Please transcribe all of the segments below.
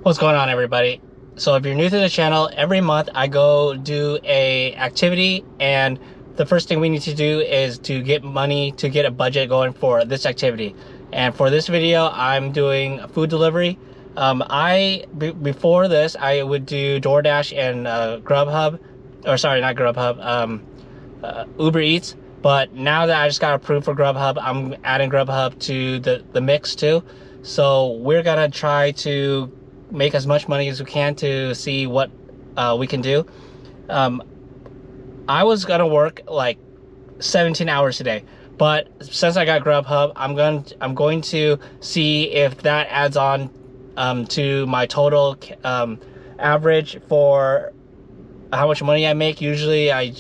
What's going on, everybody? So if you're new to the channel, every month I go do a activity, and the first thing we need to do is to get money to get a budget going for this activity. And for this video, I'm doing food delivery. Before this, I would do DoorDash and Grubhub, or sorry, not Grubhub, Uber Eats. But now that I just got approved for Grubhub, I'm adding Grubhub to the mix too. So we're gonna try to make as much money as we can to see what we can do. Um, I was gonna work like 17 hours today, but since I got Grubhub, I'm going to see if that adds on to my total average for how much money I make. Usually I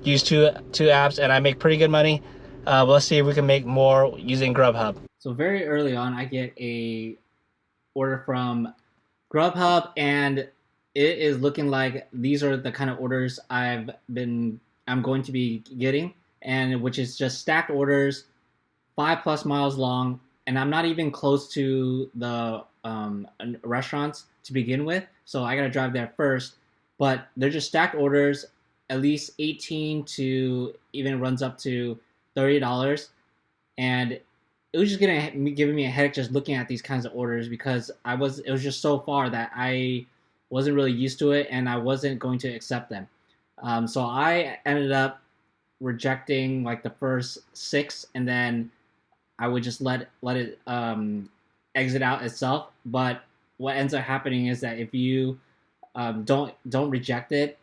use two apps and I make pretty good money. Let's see if we can make more using Grubhub. So very early on, I get a order from Grubhub, and it is looking like these are the kind of orders I'm going to be getting, and which is just stacked orders, 5+ miles long, and I'm not even close to the restaurants to begin with, so I gotta drive there first. But they're just stacked orders, at least 18 to even runs up to $30, and it was just giving me a headache just looking at these kinds of orders because it was just so far that I wasn't really used to it and I wasn't going to accept them. So I ended up rejecting like the first six, and then I would just let it exit out itself. But what ends up happening is that if you don't reject it,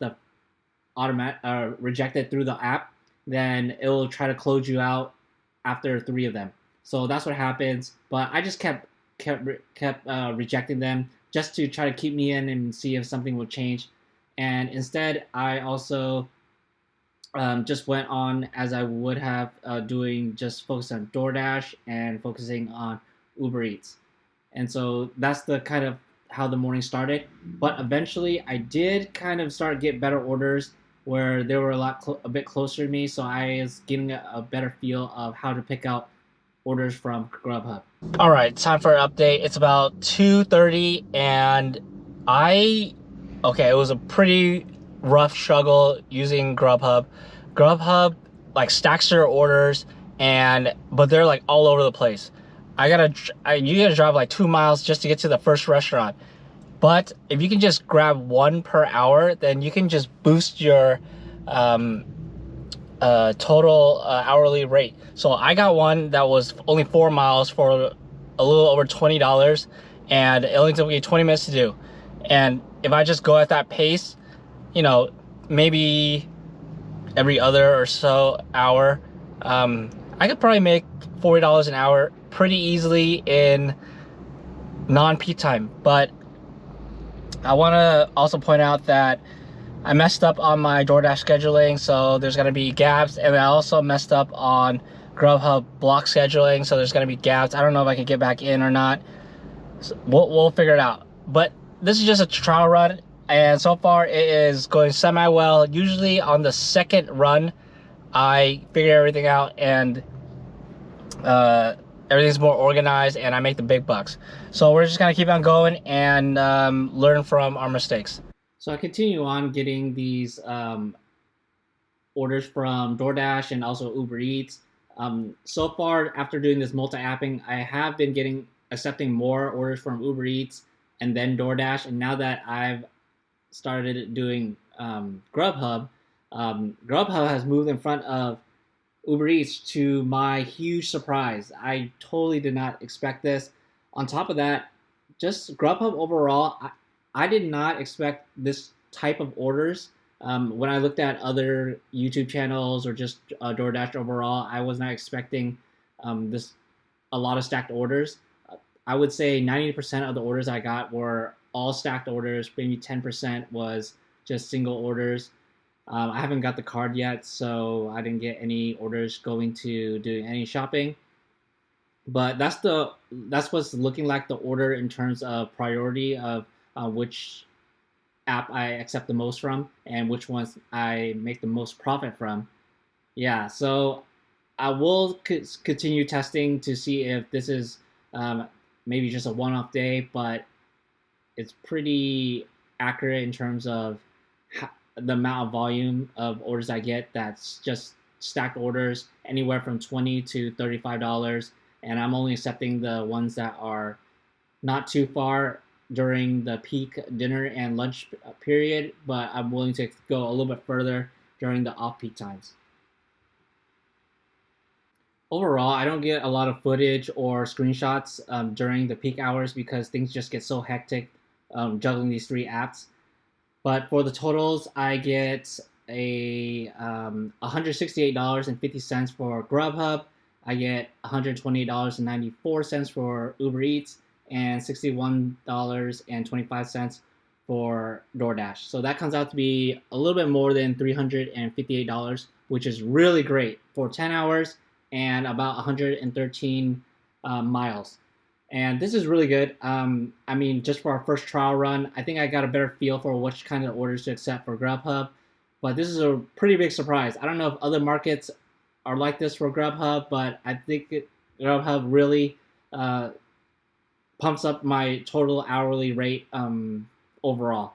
reject it through the app, then it will try to close you out after 3 of them. So that's what happens. But I just kept rejecting them just to try to keep me in and see if something would change. And instead, I also just went on as I would have doing just focus on DoorDash and focusing on Uber Eats. And so that's the kind of how the morning started. But eventually, I did kind of start get better orders where they were a bit closer to me, so I was getting a better feel of how to pick out orders from Grubhub. All right, time for an update. It's about 2:30, and okay, it was a pretty rough struggle using Grubhub. Grubhub like stacks their orders, but they're like all over the place. You gotta drive like 2 miles just to get to the first restaurant. But if you can just grab one per hour, then you can just boost your total hourly rate. So I got one that was only 4 miles for a little over $20, and it only took me 20 minutes to do. And if I just go at that pace, maybe every other or so hour, I could probably make $40 an hour pretty easily in non-peak time. But I want to also point out that I messed up on my DoorDash scheduling, so there's going to be gaps, and I also messed up on Grubhub block scheduling, so there's going to be gaps. I don't know if I can get back in or not. So we'll figure it out. But this is just a trial run, and so far it is going semi-well. Usually on the second run, I figure everything out, and everything's more organized, and I make the big bucks. So we're just gonna keep on going and learn from our mistakes. So I continue on getting these orders from DoorDash and also Uber Eats. So far, after doing this multi-apping, I have been accepting more orders from Uber Eats and then DoorDash. And now that I've started doing Grubhub, Grubhub has moved in front of Uber Eats to my huge surprise. I totally did not expect this. On top of that, just Grubhub overall, I did not expect this type of orders. When I looked at other YouTube channels or just DoorDash overall, I was not expecting a lot of stacked orders. I would say 90% of the orders I got were all stacked orders. Maybe 10% was just single orders. I haven't got the card yet, so I didn't get any orders going to doing any shopping. But that's what's looking like the order in terms of priority of which app I accept the most from and which ones I make the most profit from. Yeah, so I will continue testing to see if this is maybe just a one-off day, but it's pretty accurate in terms of the amount of volume of orders I get. That's just stacked orders anywhere from $20 to $35, and I'm only accepting the ones that are not too far during the peak dinner and lunch period, but I'm willing to go a little bit further during the off-peak times. Overall, I don't get a lot of footage or screenshots during the peak hours because things just get so hectic juggling these three apps. But for the totals, I get a $168.50 for Grubhub. I get $128.94 for Uber Eats and $61.25 for DoorDash. So that comes out to be a little bit more than $358, which is really great for 10 hours and about 113 miles. And this is really good. I mean, just for our first trial run, I think I got a better feel for which kind of orders to accept for Grubhub. But this is a pretty big surprise. I don't know if other markets are like this for Grubhub, but I think Grubhub really pumps up my total hourly rate overall.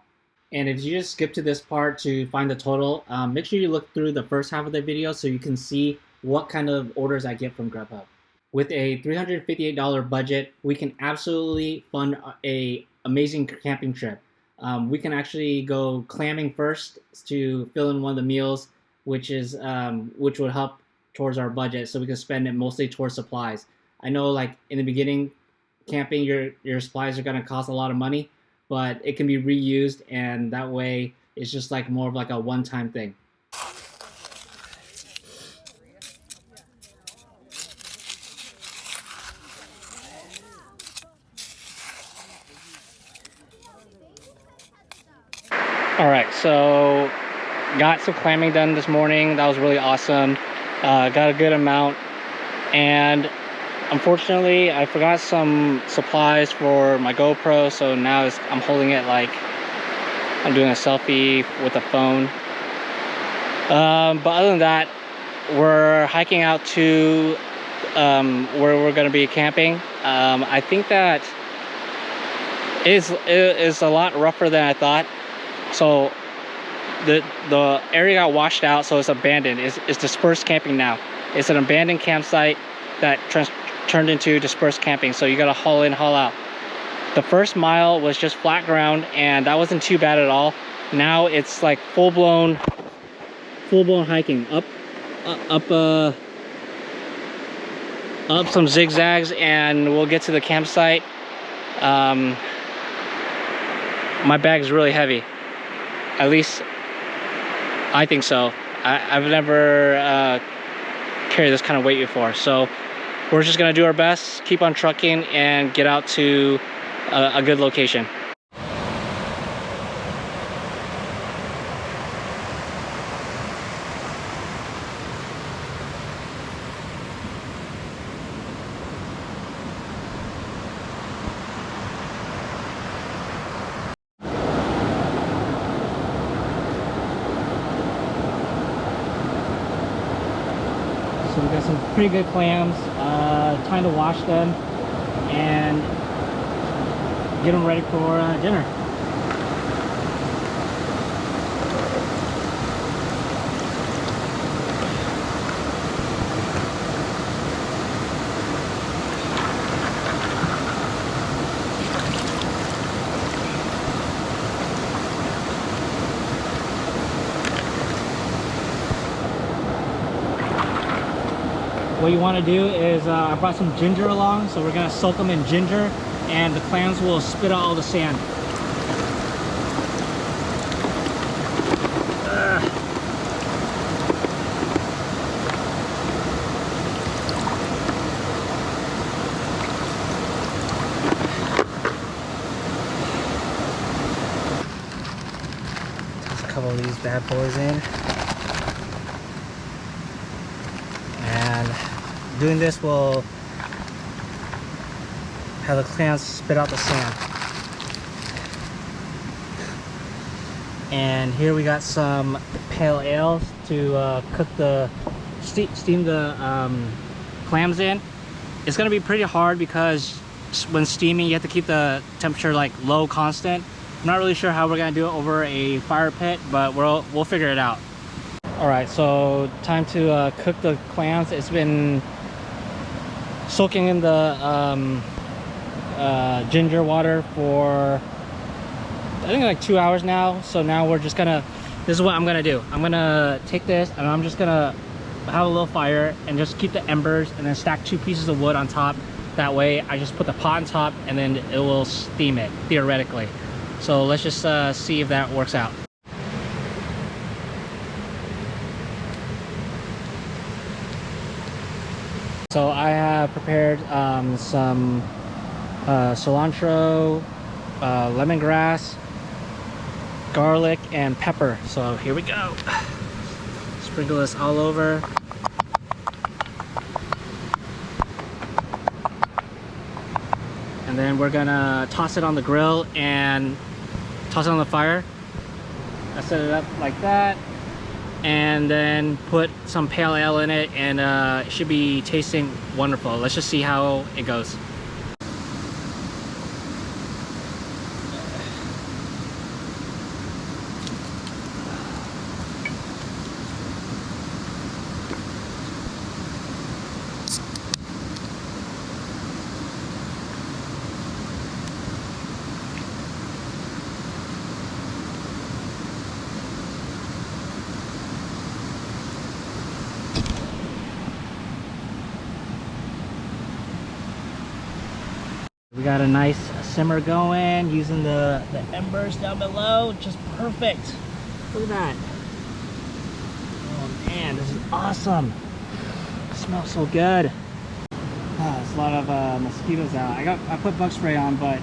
And if you just skip to this part to find the total, make sure you look through the first half of the video so you can see what kind of orders I get from Grubhub. With a $358 budget, we can absolutely fund a amazing camping trip. We can actually go clamming first to fill in one of the meals, which would help towards our budget, so we can spend it mostly towards supplies. I know, like in the beginning, camping your supplies are gonna cost a lot of money, but it can be reused, and that way it's just like more of like a one-time thing. All right, so got some clamming done this morning. That was really awesome. Got a good amount, and unfortunately I forgot some supplies for my GoPro, so now I'm holding it like I'm doing a selfie with a phone. But other than that, we're hiking out to where we're going to be camping. I think that it is a lot rougher than I thought. So the area got washed out, so it's abandoned. It's dispersed camping now. It's an abandoned campsite that turned into dispersed camping, so you gotta haul in, haul out. The first mile was just flat ground, and that wasn't too bad at all. Now it's like full-blown hiking up some zigzags, and we'll get to the campsite. My bag's really heavy. At least I think so. I've never carried this kind of weight before, so we're just gonna do our best, keep on trucking, and get out to a good location. So we got some pretty good clams. Time to wash them and get them ready for dinner. What you want to do is, I brought some ginger along, so we're going to soak them in ginger, and the clams will spit out all the sand. Toss a couple of these bad boys in. And doing this will have the clams spit out the sand. And here we got some pale ale to cook steam the clams in. It's gonna be pretty hard because when steaming, you have to keep the temperature like low, constant. I'm not really sure how we're gonna do it over a fire pit, but we'll figure it out. All right, so time to cook the clams. It's been soaking in the ginger water for I think like 2 hours now. So now we're just gonna, this is what I'm gonna do. I'm gonna take this and I'm just gonna have a little fire and just keep the embers and then stack 2 pieces of wood on top. That way I just put the pot on top and then it will steam it, theoretically. So let's just see if that works out. So I have prepared some cilantro, lemongrass, garlic, and pepper. So here we go. Sprinkle this all over. And then we're gonna toss it on the grill and toss it on the fire. I set it up like that. And then put some pale ale in it, and it should be tasting wonderful. Let's just see how it goes. We got a nice simmer going using the embers down below. Just perfect. Look at that. Oh man, this is awesome. It smells so good. There's a lot of mosquitoes out. I put bug spray on, but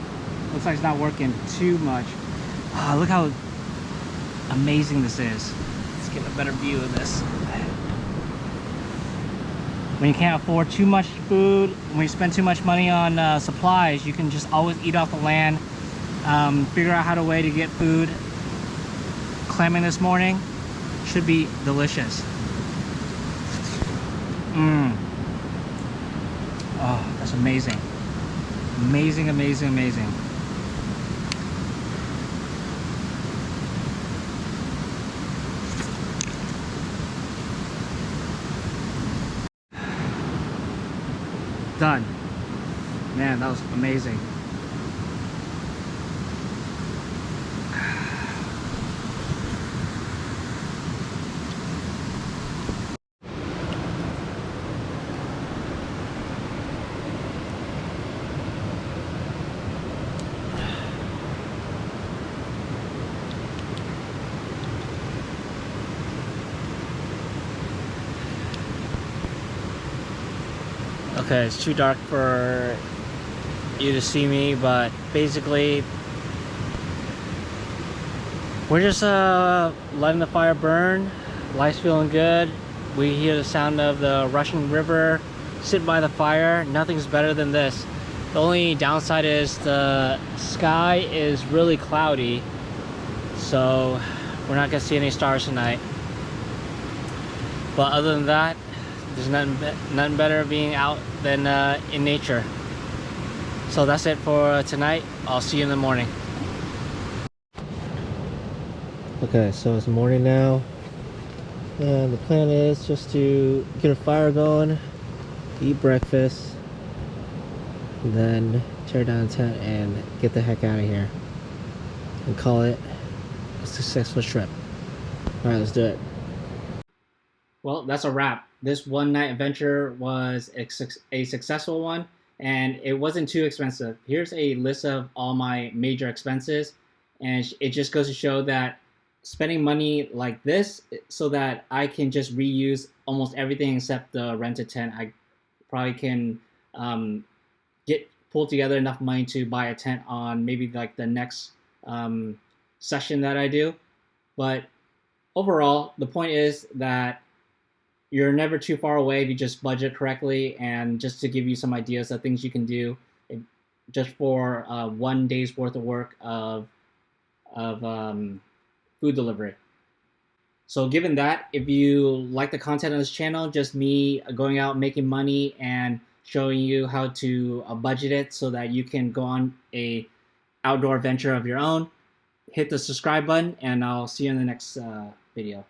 looks like it's not working too much. Look how amazing this is. Let's get a better view of this. When you can't afford too much food, when you spend too much money on supplies, you can just always eat off the land. Figure out how to way to get food. Clamming this morning should be delicious. Oh, that's amazing. Amazing, amazing, amazing. Done. Man, that was amazing. Okay, it's too dark for you to see me, but basically we're just letting the fire burn. Life's feeling good. We hear the sound of the rushing river, sit by the fire. Nothing's better than this. The only downside is the sky is really cloudy, so we're not gonna see any stars tonight. But other than that, there's nothing better being out than in nature. So that's it for tonight. I'll see you in the morning. Okay, so it's morning now, and the plan is just to get a fire going, eat breakfast, and then tear down the tent and get the heck out of here and call it a successful trip. All right, let's do it. Well, that's a wrap. This one night adventure was a successful one, and it wasn't too expensive. Here's a list of all my major expenses, and it just goes to show that spending money like this so that I can just reuse almost everything except the rented tent. I probably can pull together enough money to buy a tent on maybe like the next session that I do. But overall, the point is that you're never too far away if you just budget correctly, and just to give you some ideas of things you can do just for 1 day's worth of work of food delivery. So given that, if you like the content on this channel, just me going out making money and showing you how to budget it so that you can go on a outdoor venture of your own. Hit the subscribe button, and I'll see you in the next video.